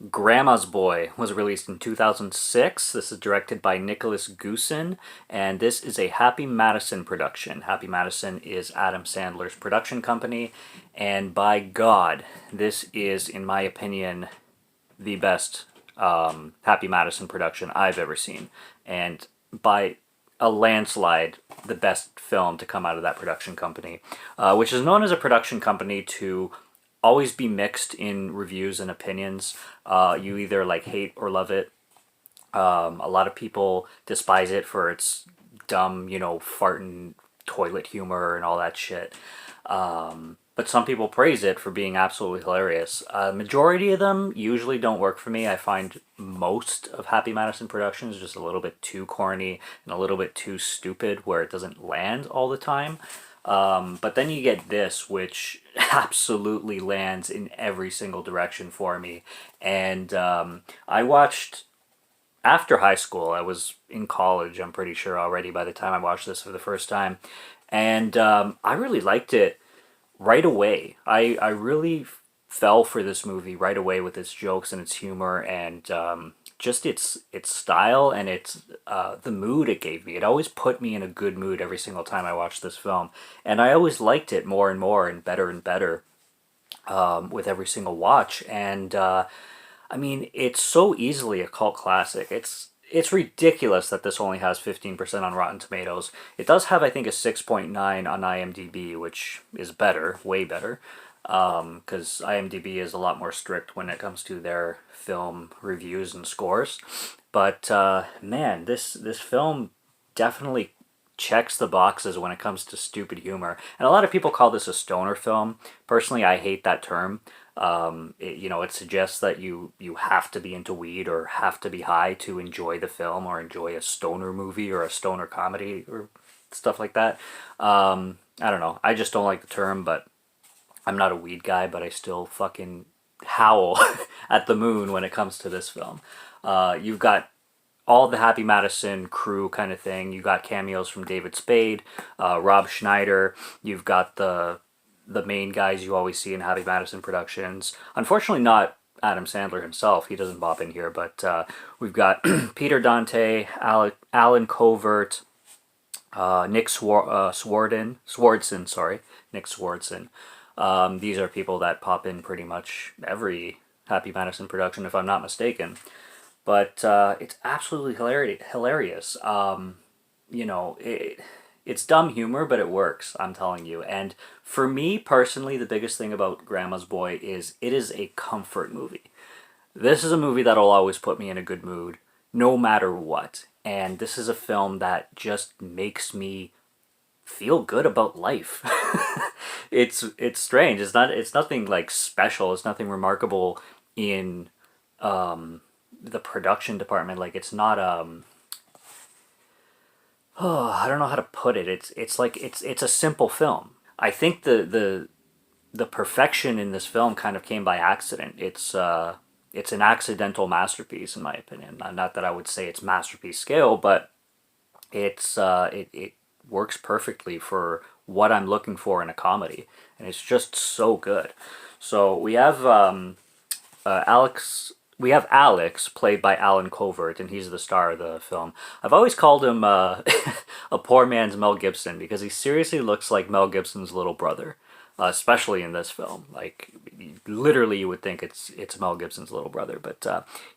Grandma's Boy was released in 2006. This is directed by Nicholaus Goossen, and this is a Happy Madison production. Happy Madison is Adam Sandler's production company, and by God, this is, in my opinion, the best Happy Madison production I've ever seen. And by a landslide, the best film to come out of that production company, which is known as a production company to always be mixed in reviews and opinions. You either like hate or love it. A lot of people despise it for its dumb, farting toilet humor and all that shit. But some people praise it for being absolutely hilarious. Majority of them usually don't work for me. I find most of Happy Madison Productions just a little bit too corny and a little bit too stupid where it doesn't land all the time. But then you get this, which absolutely lands in every single direction for me. And I watched after high school. I was in college, I'm pretty sure already by the time I watched this for the first time. And I really liked it right away. I really fell for this movie right away with its jokes and its humor and just its style and its the mood it gave me. It always put me in a good mood every single time I watched this film, and I always liked it more and better with every single watch. And I mean, it's so easily a cult classic. It's ridiculous that this only has 15% on Rotten Tomatoes. It does have, I think, a 6.9 on IMDb, which is better, way better, because IMDb is a lot more strict when it comes to their film reviews and scores. But man, this film definitely checks the boxes when it comes to stupid humor. And a lot of people call this a stoner film. Personally, I hate that term. It suggests that you have to be into weed or have to be high to enjoy the film or enjoy a stoner movie or a stoner comedy or stuff like that. I don't know. I just don't like the term, but I'm not a weed guy, but I still fucking howl at the moon when it comes to this film. You've got all the Happy Madison crew kind of thing. You got cameos from David Spade, Rob Schneider. You've got the main guys you always see in Happy Madison Productions. Unfortunately, not Adam Sandler himself. He doesn't pop in here, but we've got Peter Dante, Alan Covert, Nick Swardson, sorry, Nick Swardson. These are people that pop in pretty much every Happy Madison production, if I'm not mistaken. But it's absolutely hilarious. It's dumb humor, but it works, I'm telling you. And for me personally, the biggest thing about Grandma's Boy is it is a comfort movie. This is a movie that'll always put me in a good mood, no matter what. And this is a film that just makes me feel good about life. It's strange. It's nothing like special. It's nothing remarkable in the production department. Like it's not oh, I don't know how to put it. It's a simple film. I think the perfection in this film kind of came by accident. It's an accidental masterpiece in my opinion. Not that I would say it's masterpiece scale, but it works perfectly for what I'm looking for in a comedy, and it's just so good. So we have Alex, played by Alan Covert, and he's the star of the film. I've always called him a poor man's Mel Gibson because he seriously looks like Mel Gibson's little brother, especially in this film. Like, literally, you would think it's Mel Gibson's little brother. But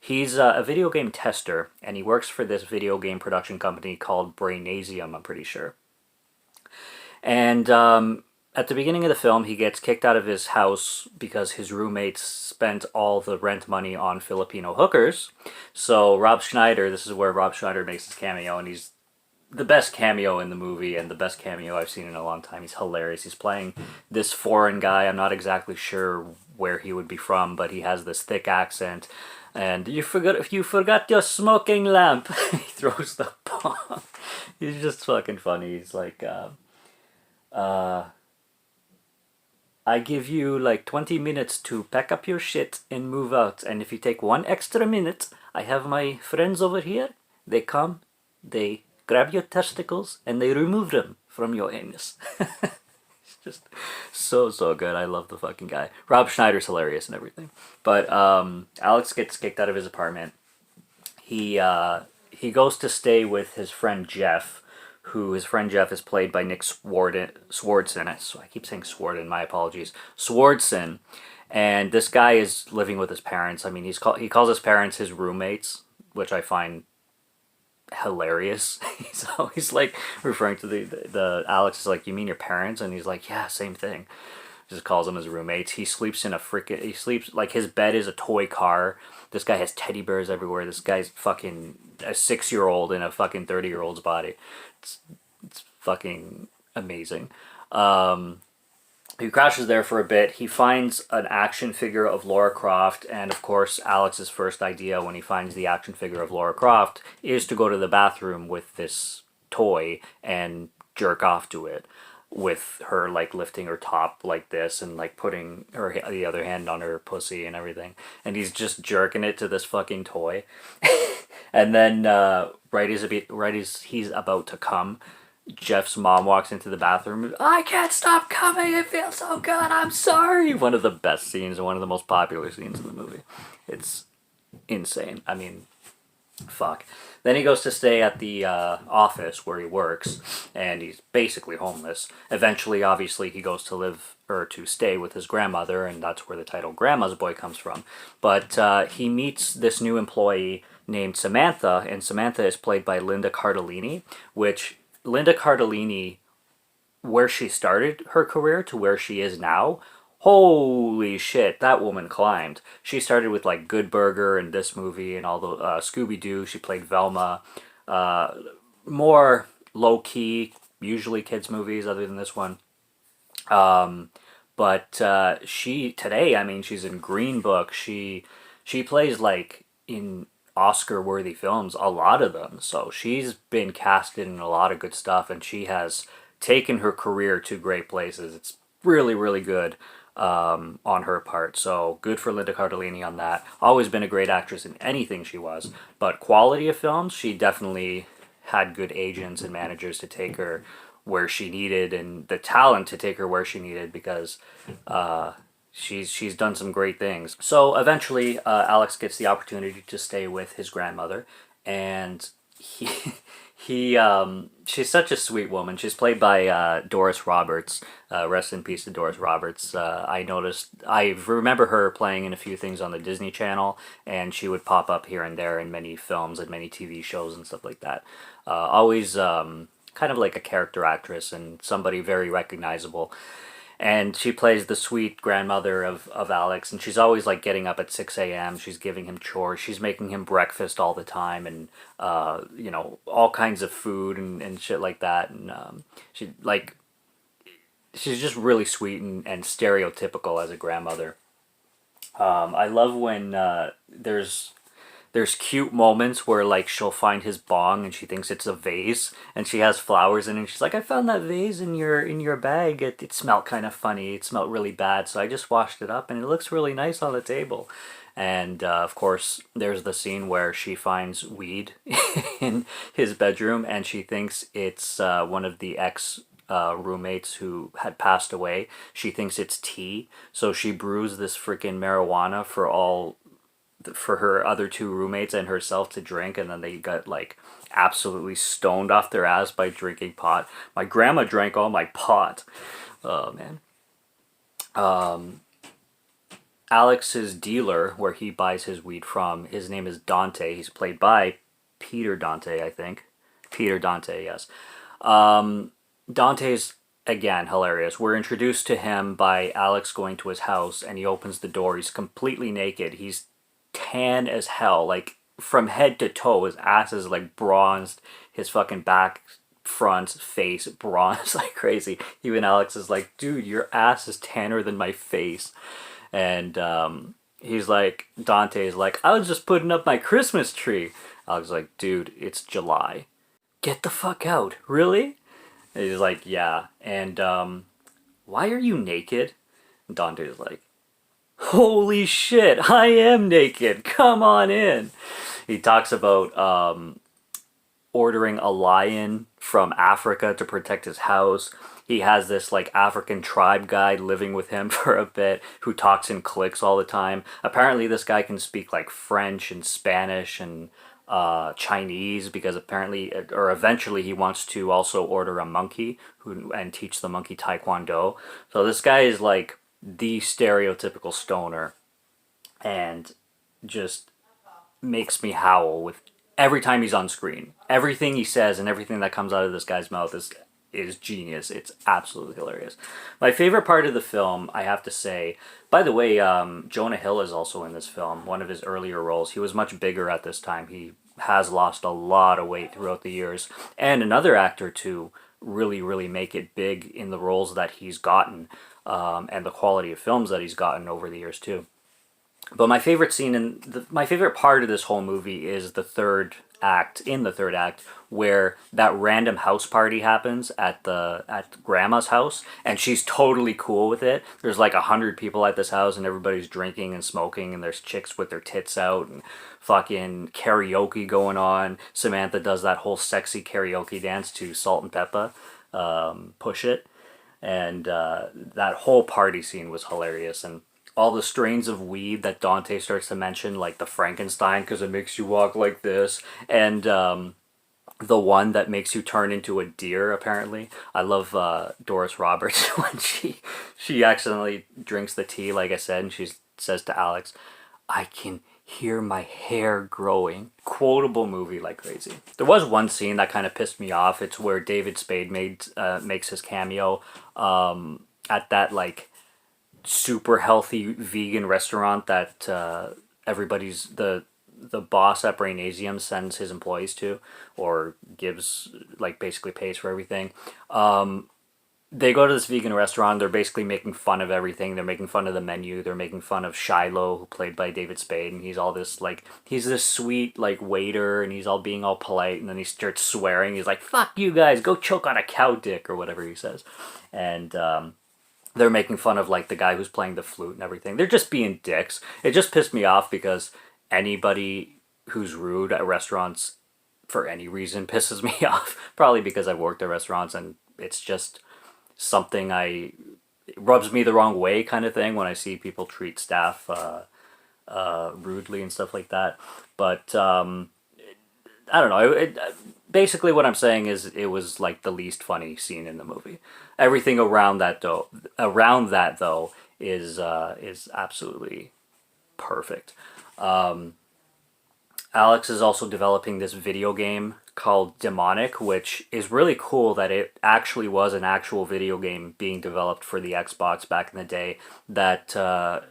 he's a video game tester, and he works for this video game production company called Brainasium, I'm pretty sure. And at the beginning of the film, he gets kicked out of his house because his roommates spent all the rent money on Filipino hookers. So Rob Schneider, this is where Rob Schneider makes his cameo, and he's the best cameo in the movie and the best cameo I've seen in a long time. He's hilarious. He's playing this foreign guy. I'm not exactly sure where he would be from, but he has this thick accent. And you forgot your smoking lamp. He throws the bomb. He's just fucking funny. He's like, I give you like 20 minutes to pack up your shit and move out. And if you take one extra minute, I have my friends over here. They come, they grab your testicles, and they remove them from your anus. Just so good. I love the fucking guy. Rob Schneider's hilarious and everything. But Alex gets kicked out of his apartment. He goes to stay with his friend Jeff, who his friend Jeff is played by Nick Swardson. So I keep saying Swardson. My apologies. Swardson, and this guy is living with his parents. I mean, he calls his parents his roommates, which I find hilarious. He's always like referring to the Alex is like, you mean your parents? And he's like, yeah, same thing. Just calls them his roommates. He sleeps in a freaking. He sleeps like his bed is a toy car. This guy has teddy bears everywhere. This guy's fucking a 6-year-old in a fucking 30-year-old's body. It's fucking amazing. He crashes there for a bit. He finds an action figure of Lara Croft, and of course, Alex's first idea when he finds the action figure of Lara Croft is to go to the bathroom with this toy and jerk off to it, with her like lifting her top like this and like putting the other hand on her pussy and everything, and he's just jerking it to this fucking toy, and then right as he's about to come, Jeff's mom walks into the bathroom. I can't stop coming. It feels so good. I'm sorry. One of the best scenes and one of the most popular scenes in the movie. It's insane. I mean, fuck. Then he goes to stay at the office where he works, and he's basically homeless. Eventually, obviously, he goes to live or to stay with his grandmother, and that's where the title Grandma's Boy comes from. But he meets this new employee named Samantha, and Samantha is played by Linda Cardellini, which Linda Cardellini, where she started her career to where she is now, holy shit, that woman climbed. She started with like Good Burger and this movie and all the Scooby-Doo. She played Velma. More low-key, usually kids movies other than this one. But she, today, I mean, she's in Green Book. She plays like in Oscar-worthy films, a lot of them. So she's been casted in a lot of good stuff, and she has taken her career to great places. It's really, really good on her part. So good for Linda Cardellini on that. Always been a great actress in anything she was. But quality of films, she definitely had good agents and managers to take her where she needed, and the talent to take her where she needed, because she's done some great things. So eventually, Alex gets the opportunity to stay with his grandmother, and she's such a sweet woman. She's played by Doris Roberts. Rest in peace to Doris Roberts. I remember her playing in a few things on the Disney Channel, and she would pop up here and there in many films and many TV shows and stuff like that. Always kind of like a character actress and somebody very recognizable. And she plays the sweet grandmother of Alex, and she's always like getting up at 6 a.m. She's giving him chores. She's making him breakfast all the time, and all kinds of food and shit like that. And she's just really sweet and stereotypical as a grandmother. I love when there's cute moments where like she'll find his bong and she thinks it's a vase and she has flowers in it, and she's like, I found that vase in your bag. It smelled kind of funny. It smelled really bad, so I just washed it up and it looks really nice on the table. And of course there's the scene where she finds weed in his bedroom, and she thinks it's one of the ex roommates who had passed away. She thinks it's tea, so she brews this freaking marijuana for her other two roommates and herself to drink, and then they got like absolutely stoned off their ass by drinking pot. My grandma drank all my pot. Oh man. Alex's dealer, where he buys his weed from, his name is Dante. He's played by Peter Dante, I think. Peter Dante, yes. Dante's again hilarious. We're introduced to him by Alex going to his house, and he opens the door. He's completely naked. He's tan as hell, like from head to toe. His ass is like bronzed, his fucking back, front, face bronzed like crazy. Even Alex is like, dude, your ass is tanner than my face. And he's like, Dante's like, I was just putting up my Christmas tree. Alex is like, dude, it's July. Get the fuck out. Really? And he's like, yeah. And why are you naked? And Dante's like, holy shit, I am naked. Come on in. He talks about ordering a lion from Africa to protect his house. He has this like African tribe guy living with him for a bit who talks in cliques all the time. Apparently, this guy can speak like French and Spanish and Chinese because apparently, or eventually, he wants to also order a monkey and teach the monkey Taekwondo. So this guy is like the stereotypical stoner and just makes me howl with every time he's on screen. Everything he says and everything that comes out of this guy's mouth is genius. It's absolutely hilarious. My favorite part of the film, I have to say, by the way, Jonah Hill is also in this film, one of his earlier roles. He was much bigger at this time. He has lost a lot of weight throughout the years. And another actor to really, really make it big in the roles that he's gotten, and the quality of films that he's gotten over the years too. But my favorite scene my favorite part of this whole movie is the third act. In the third act, where that random house party happens at Grandma's house, and she's totally cool with it. There's like 100 people at this house, and everybody's drinking and smoking, and there's chicks with their tits out, and fucking karaoke going on. Samantha does that whole sexy karaoke dance to Salt and Peppa, Push It, and that whole party scene was hilarious. And all the strains of weed that Dante starts to mention, like the Frankenstein because it makes you walk like this, and the one that makes you turn into a deer, apparently. I love Doris Roberts when she accidentally drinks the tea, like I said, and she says to Alex, "I can hear my hair growing." Quotable movie like crazy. There was one scene that kind of pissed me off. It's where David Spade makes his cameo at that like super healthy vegan restaurant that everybody's the boss at Brainasium sends his employees to, or gives, like, basically pays for everything. They go to this vegan restaurant. They're basically making fun of everything. They're making fun of the menu. They're making fun of Shiloh, who played by David Spade, and he's all this like he's this sweet like waiter, and he's all being all polite, and then he starts swearing. He's like, "Fuck you guys, go choke on a cow dick," or whatever he says, and they're making fun of like the guy who's playing the flute and everything. They're just being dicks. It just pissed me off because anybody who's rude at restaurants for any reason pisses me off. Probably because I've worked at restaurants and it's just something it rubs me the wrong way kind of thing when I see people treat staff rudely and stuff like that. But I don't know. Basically what I'm saying is it was like the least funny scene in the movie. Everything around that though is absolutely perfect. Alex is also developing this video game called Demonic, which is really cool that it actually was an actual video game being developed for the Xbox back in the day. That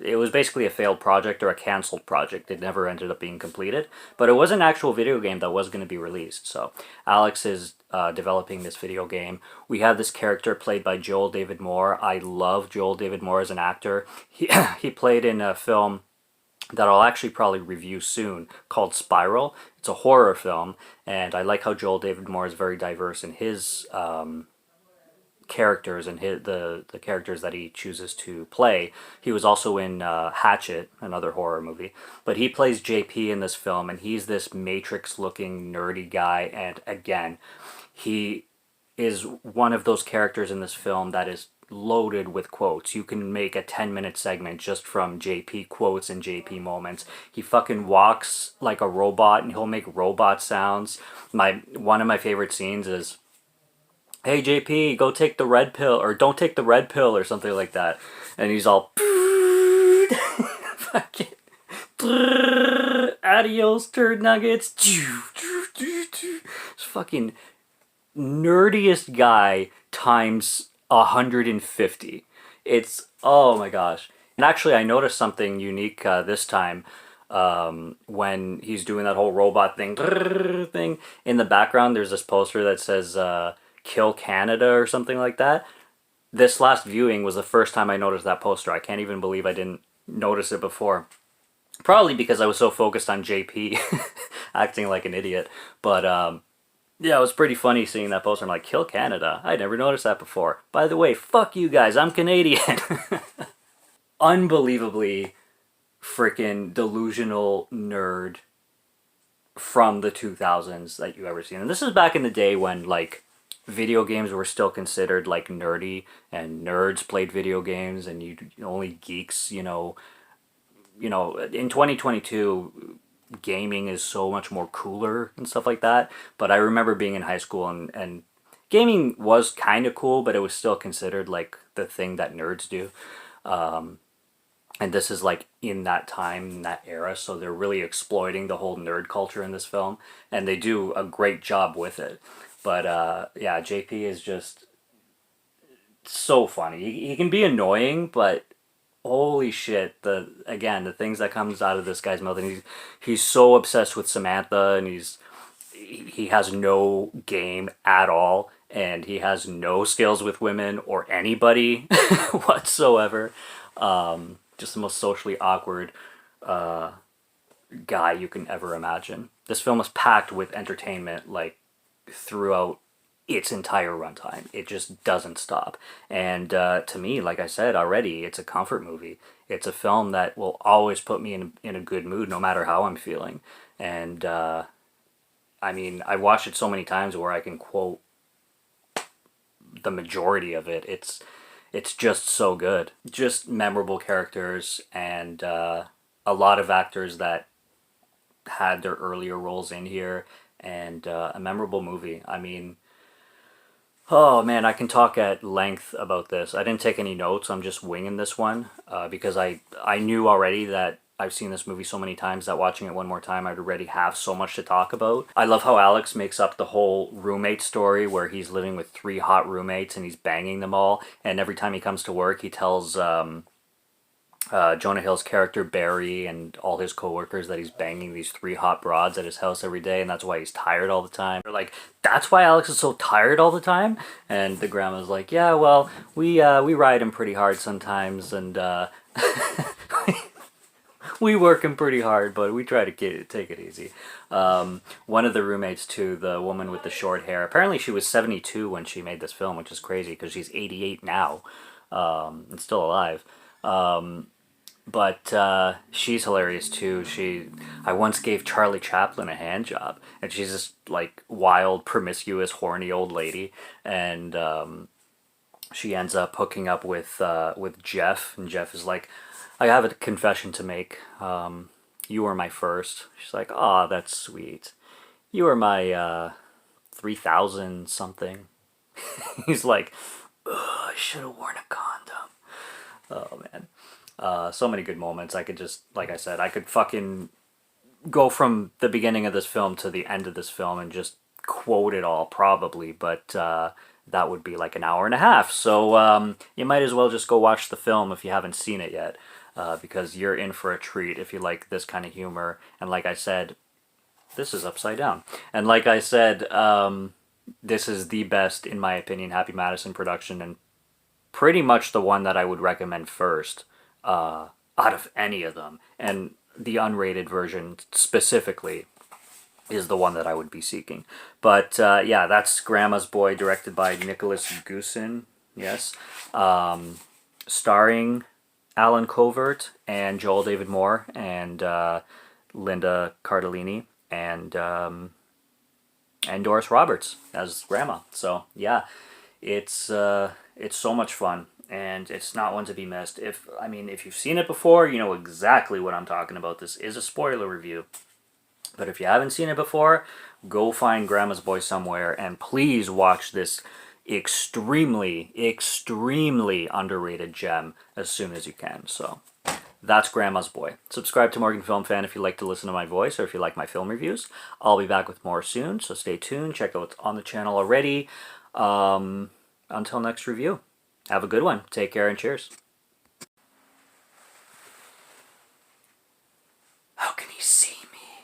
it was basically a failed project or a canceled project. It never ended up being completed, but it was an actual video game that was going to be released. So Alex is developing this video game. We have this character played by Joel David Moore. I love Joel David Moore as an actor. He played in a film that I'll actually probably review soon called Spiral. It's a horror film, and I like how Joel David Moore is very diverse in his characters and the characters that he chooses to play. He was also in Hatchet, another horror movie, but he plays JP in this film, and he's this Matrix-looking nerdy guy, and again, he is one of those characters in this film that is loaded with quotes. You can make a 10-minute segment just from JP quotes and JP moments. He fucking walks like a robot and he'll make robot sounds. One of my favorite scenes is, "Hey JP, go take the red pill," or "Don't take the red pill," or something like that. And he's all fucking adios turd nuggets. It's fucking nerdiest guy times 150. It's, oh my gosh. And actually I noticed something unique this time when he's doing that whole robot thing. In the background there's this poster that says "Kill Canada" or something like that. This last viewing was the first time I noticed that poster. I can't even believe I didn't notice it before. Probably because I was so focused on JP acting like an idiot. But yeah, it was pretty funny seeing that poster. I'm like, "Kill Canada? I never noticed that before. By the way, fuck you guys, I'm Canadian." Unbelievably freaking delusional nerd from the 2000s that you ever seen. And this is back in the day when like video games were still considered like nerdy, and nerds played video games, and only geeks, in 2022 gaming is so much more cooler and stuff like that. But I remember being in high school, and gaming was kind of cool, but it was still considered like the thing that nerds do. And this is like in that time, in that era, so they're really exploiting the whole nerd culture in this film, and they do a great job with it. But yeah, JP is just so funny. He can be annoying, but holy shit, the things that comes out of this guy's mouth, and he's so obsessed with Samantha, and he has no game at all, and he has no skills with women or anybody whatsoever. Just the most socially awkward guy you can ever imagine. This film is packed with entertainment like throughout its entire runtime. It just doesn't stop. And to me, like I said already, it's a comfort movie. It's a film that will always put me in a good mood no matter how I'm feeling. And I mean, I've watched it so many times where I can quote the majority of it. It's just so good. Just memorable characters, and a lot of actors that had their earlier roles in here, and a memorable movie. I mean, oh man, I can talk at length about this. I didn't take any notes. I'm just winging this one because I knew already that I've seen this movie so many times that watching it one more time, I'd already have so much to talk about. I love how Alex makes up the whole roommate story where he's living with 3 hot roommates and he's banging them all. And every time he comes to work, he tells Jonah Hill's character Barry and all his coworkers that he's banging these 3 hot broads at his house every day, and that's why he's tired all the time. They're like, that's why Alex is so tired all the time? And the grandma's like, yeah, well, we ride him pretty hard sometimes, and we work him pretty hard, but we try to take it easy. One of the roommates, too, the woman with the short hair, apparently she was 72 when she made this film, which is crazy because she's 88 now and still alive. But she's hilarious, too. I once gave Charlie Chaplin a hand job, and she's this, like, wild, promiscuous, horny old lady, and she ends up hooking up with Jeff, and Jeff is like, I have a confession to make. You were my first. She's like, aw, that's sweet. You were my 3,000 something. He's like, ugh, I should have worn a condom. Oh, man. So many good moments. I could just, like I said, I could fucking go from the beginning of this film to the end of this film and just quote it all, probably, but that would be like an hour and a half. So you might as well just go watch the film if you haven't seen it yet. Because you're in for a treat if you like this kind of humor. And like I said, this is upside down. And like I said, this is the best, in my opinion, Happy Madison production, and pretty much the one that I would recommend first out of any of them. And the unrated version specifically is the one that I would be seeking. But yeah, that's Grandma's Boy, directed by Nicholaus Goossen. Yes. Starring Alan Covert and Joel David Moore and Linda Cardellini and Doris Roberts as Grandma. So yeah, it's so much fun, and it's not one to be missed. If you've seen it before, you know exactly what I'm talking about. This is a spoiler review. But if you haven't seen it before, go find Grandma's Boy somewhere, and please watch this extremely, extremely underrated gem as soon as you can. So that's Grandma's Boy. Subscribe to Morgan Film Fan if you like to listen to my voice or if you like my film reviews. I'll be back with more soon, so stay tuned. Check out what's on the channel already. Until next review, have a good one. Take care and cheers. How can he see me?